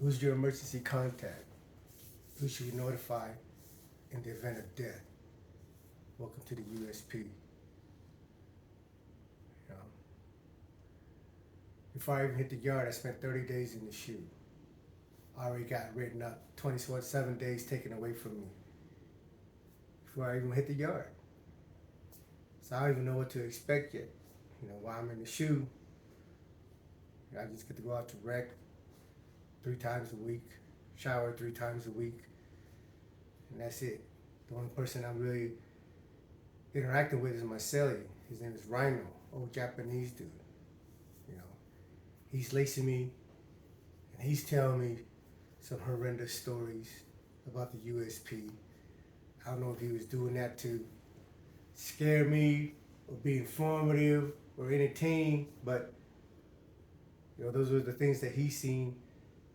Who's your emergency contact? Who should you notify in the event of death? Welcome to the USP. You know, before I even hit the yard, I spent 30 days in the shoe. I already got written up, 27 days taken away from me before I even hit the yard. So I don't even know what to expect yet. While I'm in the shoe, I just get to go out to rec 3 times a week, shower 3 times a week, and that's it. The only person I'm really interacting with is my celly. His name is Rhino, old Japanese dude. You know, he's lacing me, and he's telling me some horrendous stories about the USP. I don't know if he was doing that to scare me or be informative or entertaining, but those are the things that he's seen.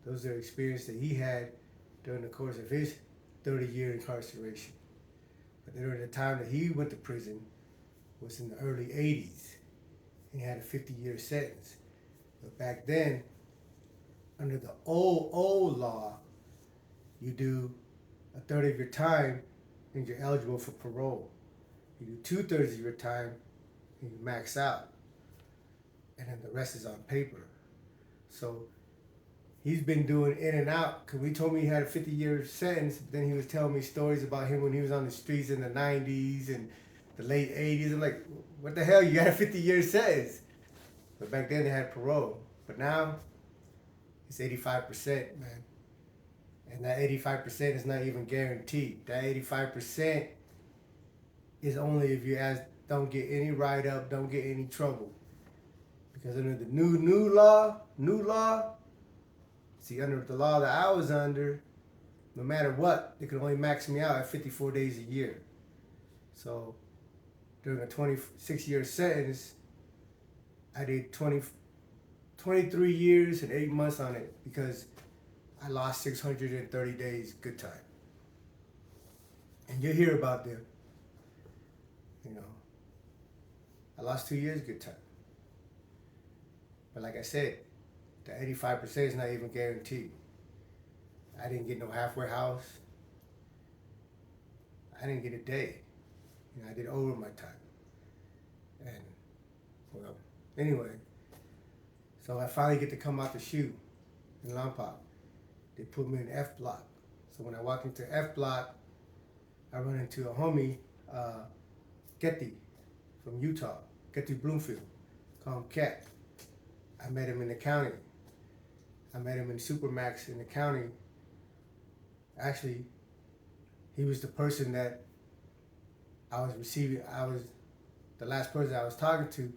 Those are the experiences that he had during the course of his 30-year incarceration. But during the time that he went to prison was in the early 80s, and he had a 50-year sentence. But back then, under the old law, you do a third of your time and you're eligible for parole. You do 2/3 of your time and you max out. And then the rest is on paper. So he's been doing in and out, because we told me he had a 50-year sentence. Then he was telling me stories about him when he was on the streets in the 90s and the late 80s. I'm like, what the hell? You got a 50-year sentence. But back then they had parole. But now it's 85%, man. And that 85% is not even guaranteed. That 85% is only if you don't get any write-up, don't get any trouble. Because under the new law, under the law that I was under, no matter what, they could only max me out at 54 days a year. So during a 26-year sentence, I did 23 years and 8 months on it because I lost 630 days good time. And you'll hear about them. I lost 2 years good time. But like I said, the 85% is not even guaranteed. I didn't get no halfway house. I didn't get a day. I did over my time. And, well, anyway, so I finally get to come out the shoe in Lompoc. They put me in F block. So when I walk into F block, I run into a homie, Getty from Utah, Getty Bloomfield, call him Cat. I met him in the county. I met him in Supermax in the county. Actually, he was the person that I was the last person I was talking to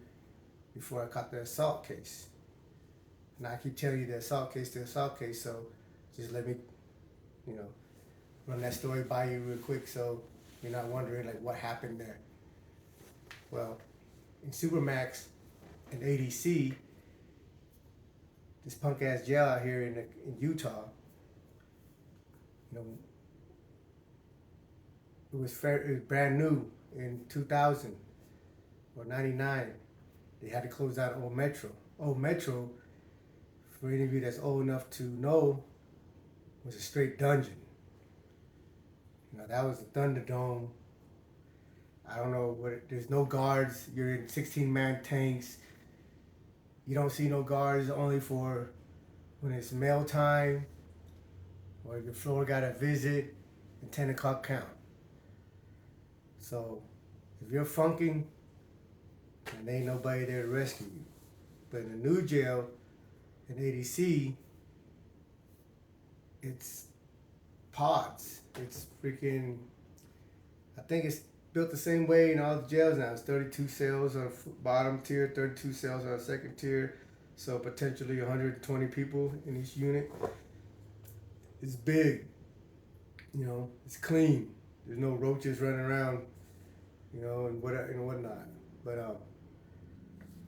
before I caught the assault case. And I keep telling you the assault case, so just let me, run that story by you real quick so you're not wondering like what happened there. Well, in Supermax and ADC, this punk ass jail out here in Utah, it was brand new in 2000 or 99. They had to close down Old Metro. Old Metro, for any of you that's old enough to know, was a straight dungeon. That was the Thunderdome. I don't know there's no guards. You're in 16-man tanks. You don't see no guards only for when it's mail time or your floor got a visit and 10 o'clock count. So if you're funking, and there ain't nobody there to rescue you. But in the new jail, in ADC, it's pods. It's freaking, I think it's built the same way in all the jails now. It's 32 cells on the bottom tier, 32 cells on the second tier. So potentially 120 people in each unit. It's big. It's clean. There's no roaches running around, and whatnot. But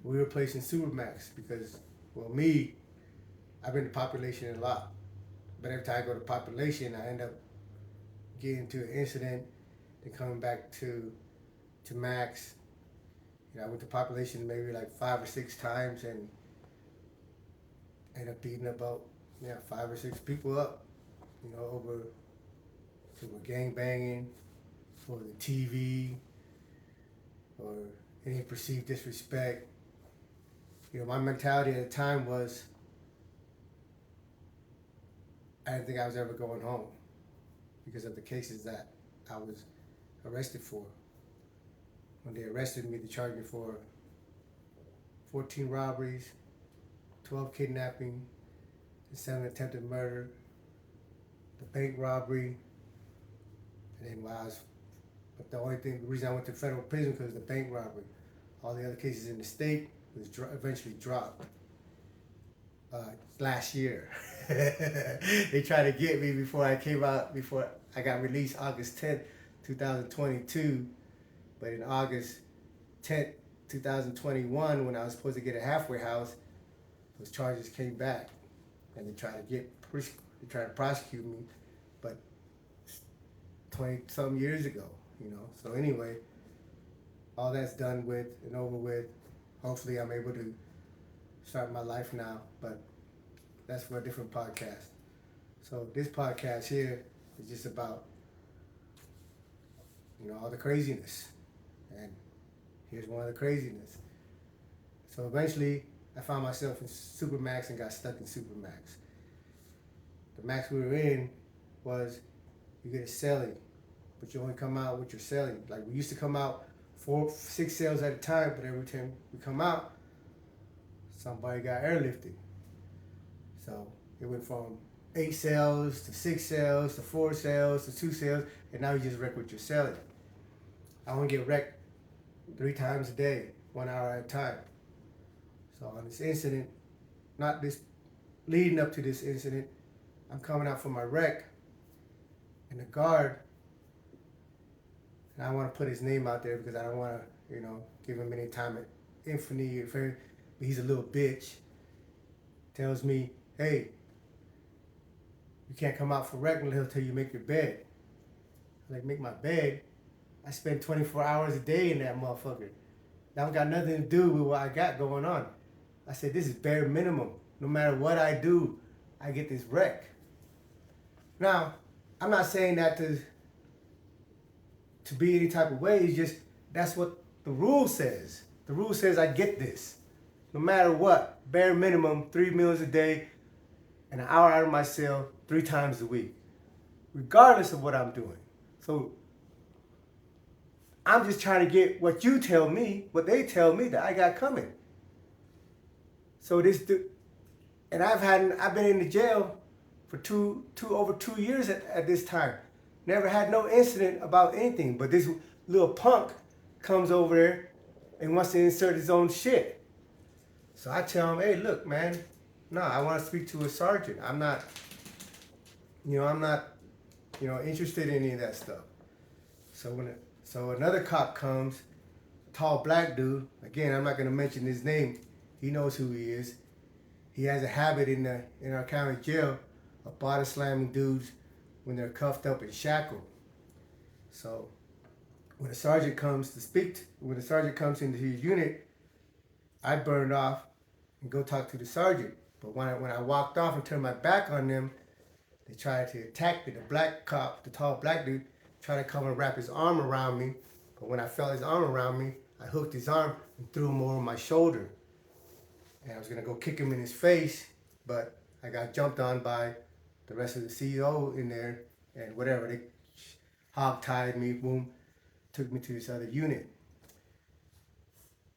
we were placed in Supermax because, I've been to population a lot. But every time I go to population, I end up getting into an incident, then coming back to max. I went to population maybe like 5 or 6 times and ended up beating about yeah, 5 or 6 people up, over gang banging, or the TV, or any perceived disrespect. My mentality at the time was I didn't think I was ever going home because of the cases that I was arrested for. When they arrested me, they charged me for 14 robberies, 12 kidnapping, and 7 attempted murder, the bank robbery, and then but the reason I went to federal prison because of the bank robbery. All the other cases in the state was eventually dropped last year. They tried to get me before I got released August 10th, 2022. But in August 10th, 2021, when I was supposed to get a halfway house, those charges came back, and they tried to prosecute me, but 20-some years ago, So anyway, all that's done with and over with. Hopefully, I'm able to start my life now, but that's for a different podcast. So this podcast here is just about, all the craziness, and here's one of the craziness. So eventually, I found myself in Supermax and got stuck in Supermax. The max we were in was you get a celly, but you only come out with your celly. Like we used to come out 4-6 cells at a time, but every time we come out, somebody got airlifted. So it went from 8 cells to 6 cells to 4 cells to 2 cells, and now you just wreck with your celly. I only get wrecked 3 times a day, 1 hour at a time. So on this incident, leading up to this incident, I'm coming out from my wreck, and the guard, and I want to put his name out there because I don't want to, give him any time at infamy. But he's a little bitch. Tells me, hey, you can't come out for wreck until you make your bed. I'm like, make my bed? I spend 24 hours a day in that motherfucker. That don't got nothing to do with what I got going on. I said, this is bare minimum. No matter what I do, I get this wreck. Now, I'm not saying that to be any type of way. It's just, that's what the rule says. The rule says I get this. No matter what, bare minimum, 3 meals a day, and an hour out of my cell 3 times a week. Regardless of what I'm doing. So, I'm just trying to get what you tell me, what they tell me that I got coming. So and I've been in the jail for over 2 years at this time. Never had no incident about anything, but this little punk comes over there and wants to insert his own shit. So I tell him, hey, look, man, no, I want to speak to a sergeant. I'm not interested in any of that stuff. So another cop comes, tall black dude. Again, I'm not going to mention his name. He knows who he is. He has a habit in our county jail of body slamming dudes when they're cuffed up and shackled. So when the sergeant comes into his unit, I burned off and go talk to the sergeant. But when I walked off and turned my back on them, they tried to attack me. The black cop, the tall black dude, tried to come and wrap his arm around me. But when I felt his arm around me, I hooked his arm and threw him over my shoulder. And I was going to go kick him in his face, but I got jumped on by the rest of the CEO in there, and whatever, they hog-tied me, boom, took me to this other unit.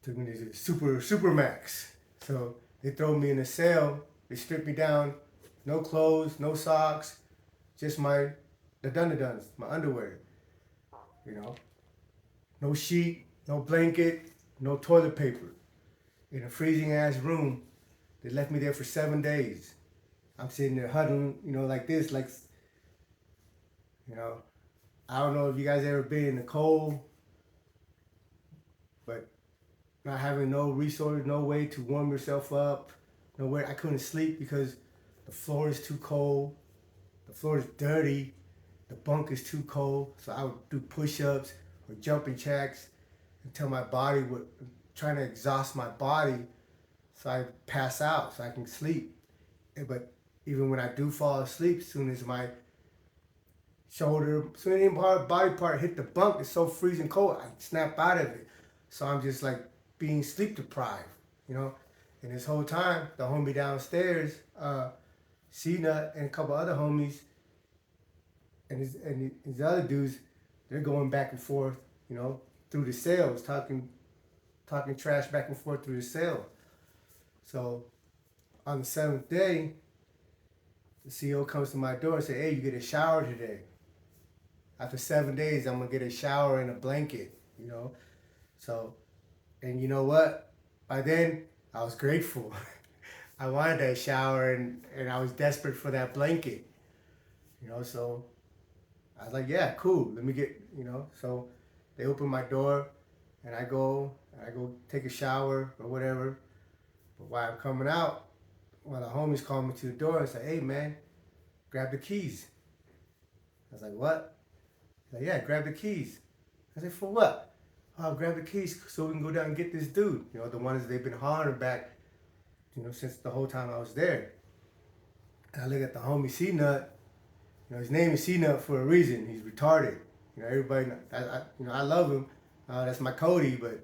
Took me to the Supermax. So they throw me in a cell, they strip me down, no clothes, no socks, just the dun-dun-duns, my underwear, No sheet, no blanket, no toilet paper. In a freezing ass room. They left me there for 7 days. I'm sitting there huddling, like this, I don't know if you guys ever been in the cold, but not having no resources, no way to warm yourself up, nowhere. I couldn't sleep because the floor is too cold, the floor is dirty, the bunk is too cold, so I would do push-ups or jumping jacks until my body would, trying to exhaust my body so I pass out so I can sleep. But even when I do fall asleep, as soon as my shoulder, as soon as any body part hit the bunk, it's so freezing cold, I snap out of it. So I'm just like being sleep deprived, you know. And this whole time, the homie downstairs, C-Nut and a couple other homies, and his other dudes, they're going back and forth, you know, through the cells, talking trash back and forth through the cell. So on the 7th day, the CEO comes to my door and says, "Hey, you get a shower today. After 7 days, I'm gonna get a shower and a blanket, you know." So, and you know what? By then, I was grateful. I wanted that shower and I was desperate for that blanket, you know. So I was like, "Yeah, cool. Let me get, you know." So they open my door, and I go take a shower or whatever. But while I'm coming out, one of the homies called me to the door and said, "Hey, man, grab the keys." I was like, "What?" He's like, "Yeah, grab the keys." I said, "For what?" "Oh, I'll grab the keys so we can go down and get this dude. You know, the ones they've been hollering back, you know, since the whole time I was there." And I look at the homie C-Nut. You know, his name is C-Nut for a reason. He's retarded. You know, everybody, I love him. That's my Cody, but,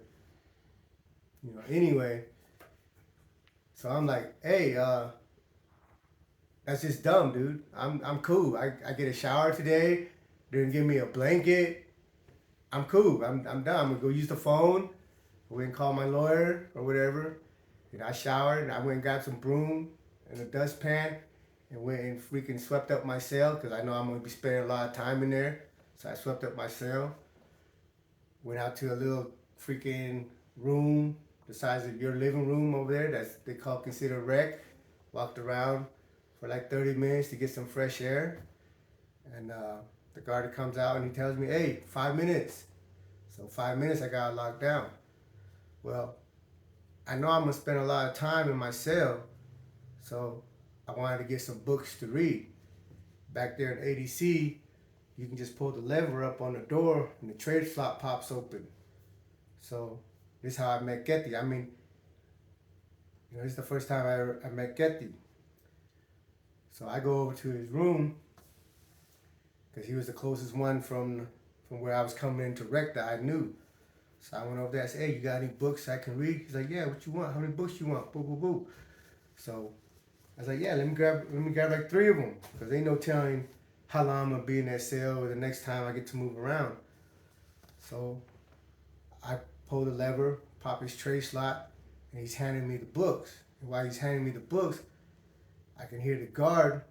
you know, anyway. So I'm like, "Hey, that's just dumb, dude. I'm cool. I get a shower today. They're gonna give me a blanket. I'm cool. I'm done. I'm gonna go use the phone. I went and call my lawyer or whatever. And I showered and I went and got some broom and a dustpan and went and freaking swept up my cell because I know I'm gonna be spending a lot of time in there. So I swept up my cell. Went out to a little freaking room the size of your living room over there. That's they call considered rec. Walked around for like 30 minutes to get some fresh air. And the guard comes out and he tells me, "Hey, 5 minutes." So 5 minutes I got locked down. Well, I know I'm gonna spend a lot of time in my cell, so I wanted to get some books to read. Back there in ADC, you can just pull the lever up on the door and the trade slot pops open. So this is how I met Getty. I mean, you know, this is the first time I met Getty. So I go over to his room because he was the closest one from where I was coming into rec that I knew. So I went over there. I said, "Hey, you got any books I can read?" He's like, "Yeah, what you want? How many books you want?" Boo, boo, boo. So I was like, "Yeah, let me grab like 3 of them because ain't no telling how long I'm gonna be in that cell or the next time I get to move around." So I pull the lever, pop his tray slot, and he's handing me the books. And while he's handing me the books, I can hear the guard,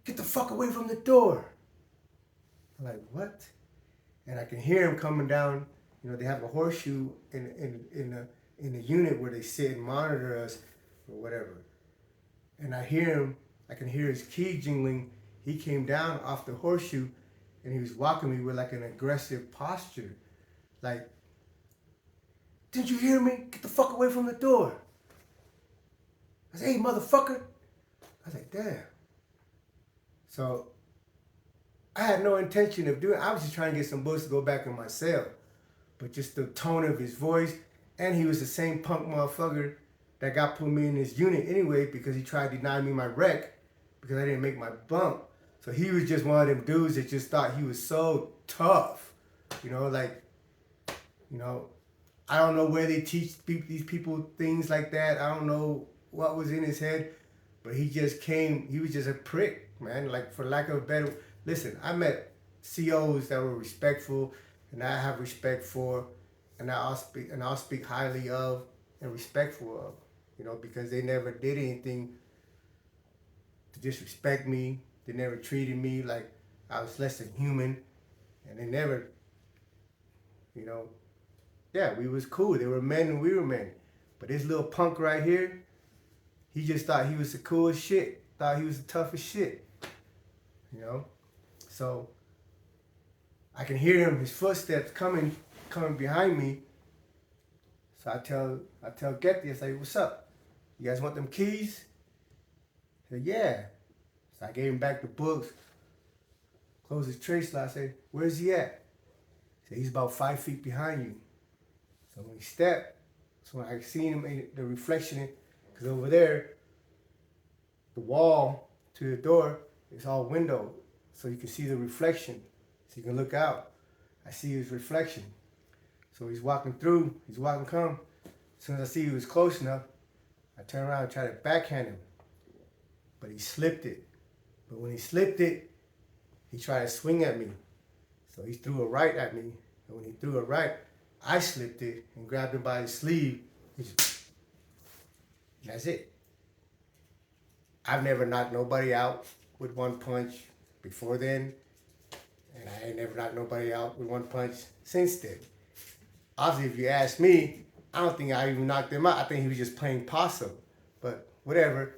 "Get the fuck away from the door." I'm like, "What?" And I can hear him coming down. You know, they have a horseshoe in the unit where they sit and monitor us or whatever. And I hear him. I can hear his key jingling. He came down off the horseshoe, and he was walking me with like an aggressive posture, like, "Didn't you hear me? Get the fuck away from the door." I said, "Hey, motherfucker." I was like, "Damn." So I had no intention of doing it. I was just trying to get some books to go back in my cell. But just the tone of his voice, and he was the same punk motherfucker that got put me in this unit anyway because he tried to deny me my rec because I didn't make my bunk. So he was just one of them dudes that just thought he was so tough. You know, like, you know, I don't know where they teach these people things like that. I don't know what was in his head, but he was just a prick, man. Like, for lack of a better, listen, I met COs that were respectful and I have respect for, and I'll speak highly of and respectful of, you know, because they never did anything to disrespect me. They never treated me like I was less than human, and they never, you know, yeah, we was cool. They were men and we were men. But this little punk right here, he just thought he was the coolest shit. Thought he was the toughest shit, you know. So I can hear him, his footsteps coming behind me. So I tell Getty, I say, "What's up? You guys want them keys?" He said, "Yeah." So I gave him back the books, closed his tray slot. I said, "Where's he at?" He said, "He's about 5 feet behind you." So when he stepped, so when I seen him in the reflection, because over there, the wall to the door is all window, so you can see the reflection, so you can look out. I see his reflection. So he's walking through, come. As soon as I see he was close enough, I turn around and try to backhand him. But he slipped it. But when he slipped it, he tried to swing at me. So he threw a right at me. And when he threw a right, I slipped it and grabbed him by his sleeve. That's it. I've never knocked nobody out with one punch before then. And I ain't never knocked nobody out with one punch since then. Obviously, if you ask me, I don't think I even knocked him out. I think he was just playing possum. But whatever.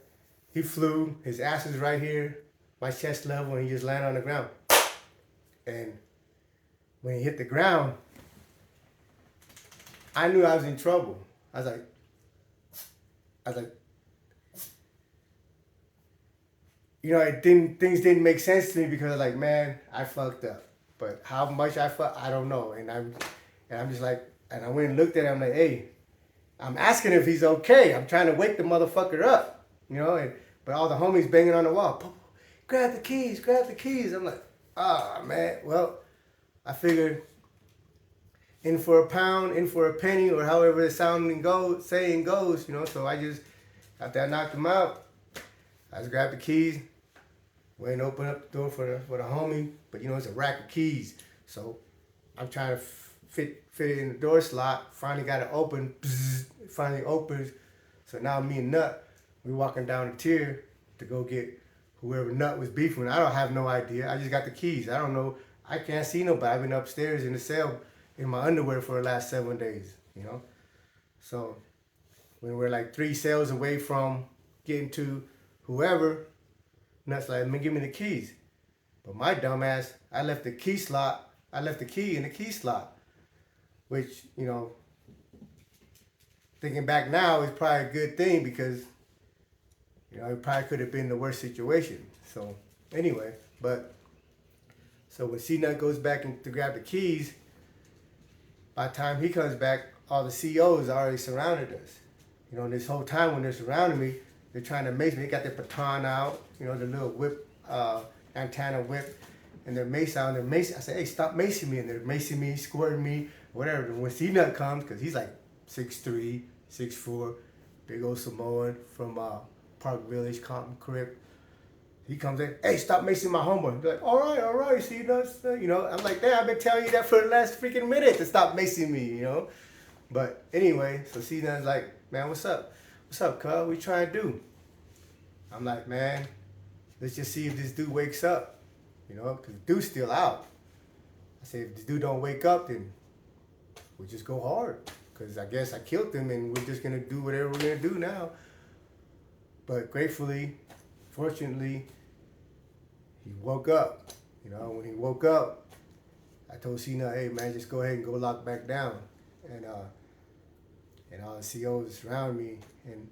He flew. His ass is right here, my chest level, and he just landed on the ground. And when he hit the ground, I knew I was in trouble. I was like, you know, things didn't make sense to me because I was like, man, I fucked up. But how much I fucked, I don't know. And I'm just like, and I went and looked at him like, hey, I'm asking if he's okay. I'm trying to wake the motherfucker up, you know. But all the homies banging on the wall, grab the keys. I'm like, man. Well, I figured in for a pound, in for a penny, or however the saying goes, you know. So I just, after I knocked him out, I just grabbed the keys, went and opened up the door for the homie. But you know, it's a rack of keys, so I'm trying to fit it in the door slot. Finally got it open. Bzz, it finally opens. So now me and Nut, we walking down the tier to go get whoever Nut was beefing with. I don't have no idea. I just got the keys. I don't know. I can't see nobody. I've been upstairs in the cell in my underwear for the last 7 days, you know. So when we're like 3 cells away from getting to whoever, Nut's like, give me the keys. But my dumb ass, I left the key in the key slot, which, you know, thinking back now is probably a good thing because, you know, it probably could have been the worst situation. So anyway, so when C-Nut goes back to grab the keys, by the time he comes back, all the COs already surrounded us. You know, this whole time when they're surrounding me, they're trying to mace me. They got their baton out, you know, the little whip, antenna whip, and their mace out. And their mace, I said, hey, stop macing me. And they're macing me, squirting me, whatever. And when C-Nut comes, because he's like 6'3", 6'4", big old Samoan from Park Village, Compton Crip. He comes in, hey, stop macing my homeboy. They're like, all right, C-Nuts. You know, I'm like, damn, I've been telling you that for the last freaking minute to stop macing me, you know. But anyway, so C-Nut's like, man, what's up? What's up, cuz? What you trying to do? I'm like, man, let's just see if this dude wakes up, you know, because the dude's still out. I said, if this dude don't wake up, then we'll just go hard, because I guess I killed him and we're just going to do whatever we're going to do now. But gratefully, fortunately, he woke up. You know, when he woke up, I told C-Nut, hey, man, just go ahead and go lock back down. And all the COs around me. And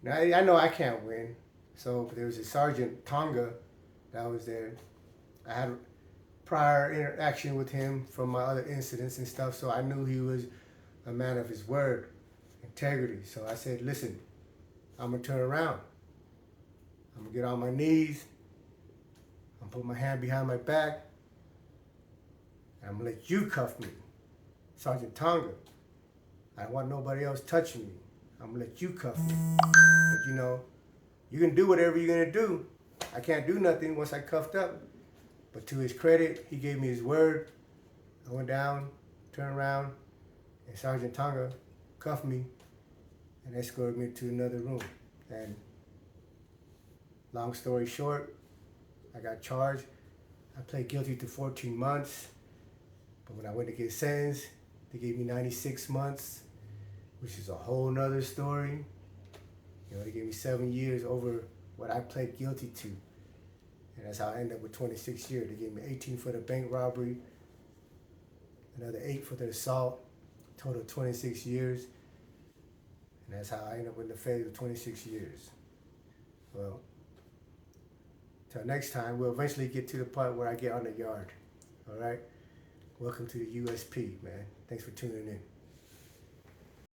now I know I can't win. So there was a Sergeant Tonga that was there. I had prior interaction with him from my other incidents and stuff, so I knew he was a man of his word, integrity. So I said, listen, I'm going to turn around. I'm going to get on my knees. I'm going to put my hand behind my back. And I'm going to let you cuff me, Sergeant Tonga. I don't want nobody else touching me. I'm going to let you cuff me. But you know, you can do whatever you're going to do. I can't do nothing once I cuffed up. But to his credit, he gave me his word. I went down, turned around, and Sergeant Tonga cuffed me and escorted me to another room. And long story short, I got charged. I pled guilty to 14 months. But when I went to get sentenced, they gave me 96 months, which is a whole nother story. You know, they gave me 7 years over what I pled guilty to. And that's how I ended up with 26 years. They gave me 18 for the bank robbery, another 8 for the assault, total 26 years. And that's how I ended up with the feds with 26 years. Well, till next time, we'll eventually get to the part where I get on the yard. All right? Welcome to the USP, man. Thanks for tuning in.